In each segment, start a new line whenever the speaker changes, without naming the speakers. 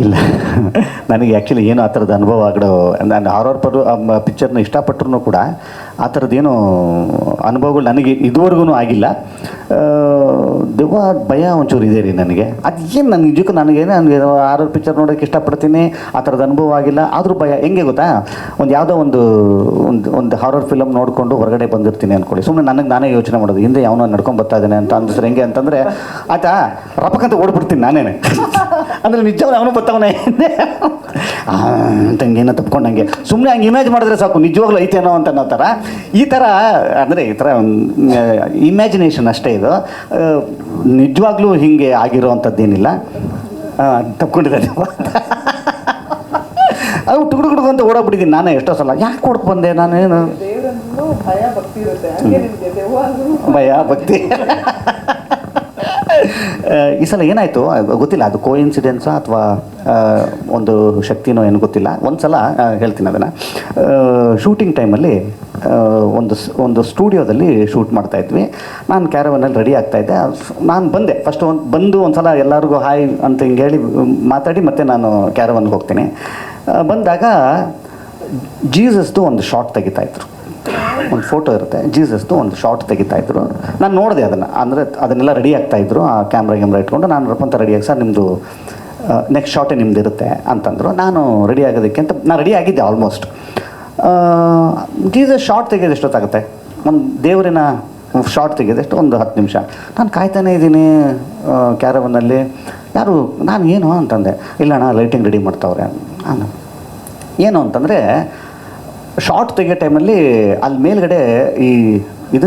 ಇಲ್ಲ ನನಗೆ ಆ್ಯಕ್ಚುಲಿ ಏನು ಆ ಥರದ ಅನುಭವ ಆಗೋ, ನಾನು ಹಾರರ್ ಪಿಕ್ಚರ್ನ ಇಷ್ಟಪಟ್ಟರು ಕೂಡ ಆ ಥರದ್ದೇನು ಅನುಭವಗಳು ನನಗೆ ಇದುವರೆಗೂ ಆಗಿಲ್ಲ. ದೆವ್ವ ಭಯ ಒಂಚೂರು ಇದೆ ರೀ ನನಗೆ. ಅದೇನು ನನ್ನ ನಿಜಕ್ಕೂ ನನಗೆ ಹಾರರ್ ಪಿಕ್ಚರ್ ನೋಡೋಕ್ಕೆ ಇಷ್ಟಪಡ್ತೀನಿ, ಆ ಥರದ ಅನುಭವ ಆಗಿಲ್ಲ. ಆದರೂ ಭಯ ಹೆಂಗೆ ಗೊತ್ತಾ, ಯಾವುದೋ ಒಂದು ಹಾರರ್ ಫಿಲಮ್ ನೋಡಿಕೊಂಡು ಹೊರಗಡೆ ಬಂದಿರ್ತೀನಿ ಅಂದ್ಕೊಳ್ಳಿ, ಸುಮ್ಮನೆ ನನಗೆ ನಾನೇ ಯೋಚನೆ ಮಾಡೋದು, ಹಿಂದೆ ಯಾವನೋ ನಡ್ಕೊಂಡು ಬರ್ತಾ ಇದ್ದಾನೆ ಅಂತ ಅಂದಿಸ್ರೆ ಹೆಂಗೆ ಅಂತಂದರೆ ಆಯ್ತಾ ರಪಕ್ಕಂತ ಓಡ್ಬಿಡ್ತೀನಿ ನಾನೇನೆ. ಅಂದರೆ ನಿಜವಾಗ ಅವನು ಬರ್ತಾವನೆ ಅಂತ ಹಂಗೇನೋ ತಪ್ಕೊಂಡಂಗೆ ಸುಮ್ಮನೆ ಹಂಗೆ ಇಮ್ಯಾಜ್ ಮಾಡಿದ್ರೆ ಸಾಕು, ನಿಜವಾಗ್ಲೂ ಐತೇನೋ ಅಂತ ಅನ್ನೋ ಥರ. ಈ ಥರ ಅಂದರೆ ಈ ಥರ ಇಮ್ಯಾಜಿನೇಷನ್ ಅಷ್ಟೇ ಇದು, ನಿಜವಾಗ್ಲೂ ಹೀಗೆ ಆಗಿರೋ ಅಂಥದ್ದೇನಿಲ್ಲ. ತಪ್ಕೊಂಡಿದ್ದೆ ಅದು ಟುಗುಡು ಅಂತ ಓಡೋಗ್ಬಿಟ್ಟಿದ್ದೀನಿ ನಾನೇ ಎಷ್ಟೋ ಸಲ. ಯಾಕೆ ಕೊಡ್ತು ಬಂದೆ ನಾನೇನು ಭಯ ಭಕ್ತಿ. ಈ ಸಲ ಏನಾಯಿತು ಗೊತ್ತಿಲ್ಲ, ಅದು ಕೋಇನ್ಸಿಡೆನ್ಸಾ ಅಥವಾ ಒಂದು ಶಕ್ತಿನೋ ಏನು ಗೊತ್ತಿಲ್ಲ. ಒಂದು ಸಲ ಹೇಳ್ತೀನಿ ಅದನ್ನು. ಶೂಟಿಂಗ್ ಟೈಮಲ್ಲಿ ಒಂದು ಸ್ಟುಡಿಯೋದಲ್ಲಿ ಶೂಟ್ ಮಾಡ್ತಾಯಿದ್ವಿ. ನಾನು ಕ್ಯಾರವನಲ್ಲಿ ರೆಡಿ ಆಗ್ತಾಯಿದ್ದೆ. ನಾನು ಬಂದೆ ಫಸ್ಟ್ ಬಂದು ಒಂದು ಸಲ ಎಲ್ಲರಿಗೂ ಹಾಯ್ ಅಂತ ಹಿಂಗೆ ಹೇಳಿ ಮಾತಾಡಿ ಮತ್ತೆ ನಾನು ಕ್ಯಾರವನ್ಗೆ ಹೋಗ್ತೀನಿ. ಬಂದಾಗ ಜೀಸಸ್ದು ಒಂದು ಶಾಟ್ ತೆಗಿತಾಯಿದ್ರು, ಒಂದು ಫೋಟೋ ಇರುತ್ತೆ, ಜೀಸಸ್ದು ಒಂದು ಶಾಟ್ ತೆಗಿತಾಯಿದ್ರು. ನಾನು ನೋಡಿದೆ ಅದನ್ನು, ಅಂದರೆ ಅದನ್ನೆಲ್ಲ ರೆಡಿ ಆಗ್ತಾಯಿದ್ರು, ಆ ಕ್ಯಾಮ್ರಾ ಇಟ್ಕೊಂಡು. ನಾನು ರಪ್ಪಂತ ರೆಡಿಯಾಗಿ ಸರ್ ನಿಮ್ಮದು ನೆಕ್ಸ್ಟ್ ಶಾಟೇ ನಿಮ್ದು ಇರುತ್ತೆ ಅಂತಂದರು. ನಾನು ರೆಡಿ ಆಗೋದಕ್ಕೆ ಅಂತ ನಾನು ರೆಡಿ ಆಗಿದ್ದೆ ಆಲ್ಮೋಸ್ಟ್. ಜೀಸಸ್ ಶಾರ್ಟ್ ತೆಗೆಯೋದು ಎಷ್ಟೊತ್ತಾಗುತ್ತೆ, ಒಂದು ದೇವರಿನ ಶಾರ್ಟ್ ತೆಗೆಯೋದಷ್ಟು ಒಂದು 10 ನಿಮಿಷ. ನಾನು ಕಾಯ್ತಾನೇ ಇದ್ದೀನಿ ಕ್ಯಾರವನ್ನಲ್ಲಿ. ಯಾರು ನಾನು ಏನು ಅಂತಂದೆ. ಇಲ್ಲ ಅಣ್ಣ ಲೈಟಿಂಗ್ ರೆಡಿ ಮಾಡ್ತಾವ್ರೆ. ನಾನು ಏನು ಅಂತಂದರೆ ಶಾರ್ಟ್ ತೆಗಿಯೋ ಟೈಮಲ್ಲಿ ಅಲ್ಲಿ ಮೇಲ್ಗಡೆ ಈ ಇದು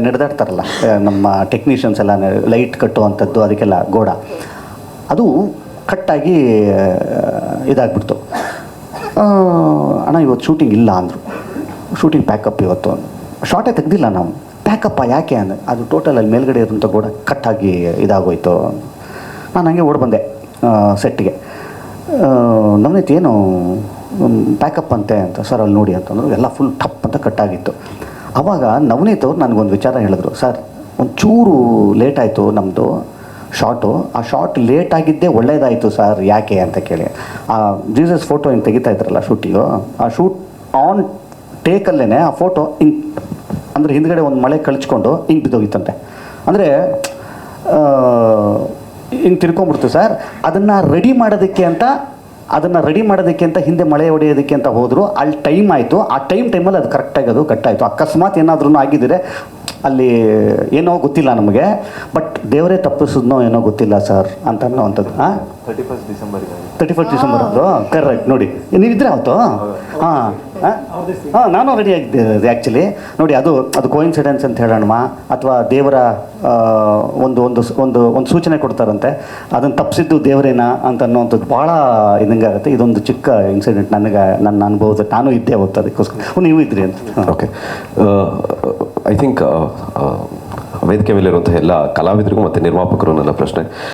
ನಡೆದಾಡ್ತಾರಲ್ಲ ನಮ್ಮ ಟೆಕ್ನಿಷಿಯನ್ಸ್ ಎಲ್ಲ, ಲೈಟ್ ಕಟ್ಟುವಂಥದ್ದು, ಅದಕ್ಕೆಲ್ಲ ಗೋಡ ಅದು ಕಟ್ಟಾಗಿ ಇದಾಗ್ಬಿಡ್ತು. ಅಣ್ಣ ಇವತ್ತು ಶೂಟಿಂಗ್ ಇಲ್ಲ ಅಂದರು. ಶೂಟಿಂಗ್ ಪ್ಯಾಕಪ್ ಇವತ್ತು. ಶಾರ್ಟೇ ತೆಗ್ದಿಲ್ಲ ನಾವು. ಪ್ಯಾಕಪ್ಪ ಯಾಕೆ ಅಂದರೆ ಅದು ಟೋಟಲ್ ಅಲ್ಲಿ ಮೇಲ್ಗಡೆ ಇರೋಂಥ ಗೋಡ ಕಟ್ಟಾಗಿ ಇದಾಗೋಯ್ತು. ನಾನು ಹಂಗೆ ಓಡಿ ಬಂದೆ ಸೆಟ್ಟಿಗೆ. ನವನೀತ್ ಏನು ಪ್ಯಾಕಪ್ ಅಂತೆ ಅಂತ. ಸರ್ ಅಲ್ಲಿ ನೋಡಿ ಅಂತಂದ್ರು. ಎಲ್ಲ ಫುಲ್ ಟಪ್ ಅಂತ ಕಟ್ಟಾಗಿತ್ತು. ಆವಾಗ ನವನೀತ್ ಅವ್ರು ನನಗೊಂದು ವಿಚಾರ ಹೇಳಿದ್ರು. ಸರ್ ಒಂಚೂರು ಲೇಟ್ ಆಯಿತು ನಮ್ಮದು ಶಾರ್ಟು. ಆ ಶಾರ್ಟ್ ಲೇಟ್ ಆಗಿದ್ದೇ ಒಳ್ಳೇದಾಯಿತು ಸರ್, ಯಾಕೆ ಅಂತ ಕೇಳಿ. ಆ ಜೀಸಸ್ ಫೋಟೋ ಹಿಂಗೆ ತೆಗಿತಾ ಇದ್ರಲ್ಲ ಶೂಟಿಂಗು, ಆ ಶೂಟ್ ಆನ್ ಟೇಕಲ್ಲೇ ಆ ಫೋಟೋ ಹಿಂಗೆ ಅಂದರೆ ಹಿಂದ್ಗಡೆ ಒಂದು ಮಳೆ ಕಳಿಸ್ಕೊಂಡು ಹಿಂಗೆ ಬಿದ್ದೋಗಿತ್ತಂತೆ. ಅಂದರೆ ಹಿಂಗೆ ತಿರ್ಕೊಂಬಿಡ್ತು ಸರ್. ಅದನ್ನು ರೆಡಿ ಮಾಡೋದಕ್ಕೆ ಅಂತ ಹಿಂದೆ ಮಳೆ ಹೊಡೆಯೋದಕ್ಕೆ ಅಂತ ಹೋದರು. ಅಲ್ಲಿ ಟೈಮ್ ಆಯಿತು. ಆ ಟೈಮಲ್ಲಿ ಅದು ಕರೆಕ್ಟಾಗಿ ಅದು ಕಟ್ಟಾಯಿತು. ಅಕಸ್ಮಾತ್ ಏನಾದ್ರೂ ಆಗಿದ್ದರೆ ಅಲ್ಲಿ ಏನೋ ಗೊತ್ತಿಲ್ಲ ನಮಗೆ, ಬಟ್ ದೇವರೇ ತಪ್ಪಿಸಿದ್ನೋ ಏನೋ ಗೊತ್ತಿಲ್ಲ ಸರ್ ಅಂತ ಅನ್ನೋವಂಥದ್ದು. 31 ಡಿಸೆಂಬರ್ ಅದು ಕರೆಕ್ಟ್. ನೋಡಿ ನೀವಿದ್ರೆ ಅವತ್ತು ನಾನು ರೆಡಿ ಆಗಿದ್ದೆ ಆ್ಯಕ್ಚುಲಿ. ನೋಡಿ ಅದು ಕೋಇನ್ಸಿಡೆನ್ಸ್ ಅಂತ ಹೇಳೋಣ, ಅಥವಾ ದೇವರ ಒಂದು ಸೂಚನೆ ಕೊಡ್ತಾರಂತೆ, ಅದನ್ನು ತಪ್ಪಿಸಿದ್ದು ದೇವರೇನಾ ಅಂತ ಅನ್ನೋವಂಥದ್ದು ಭಾಳ ಇದಂಗಾಗುತ್ತೆ. ಇದೊಂದು ಚಿಕ್ಕ ಇನ್ಸಿಡೆಂಟ್ ನನ್ನ ಅನುಭವದ ನಾನು ಇದ್ದೆ ಅವತ್ತು, ಅದಕ್ಕೋಸ್ಕರ ನೀವು ಇದ್ರಿ ಅಂತ.
ಓಕೆ, ಐ ಥಿಂಕ್ ವೇದಿಕೆ ಮೇಲಿರುವಂಥ ಎಲ್ಲ ಕಲಾವಿದರಿಗೂ ಮತ್ತು ನಿರ್ಮಾಪಕರು ನನ್ನ ಪ್ರಶ್ನೆ,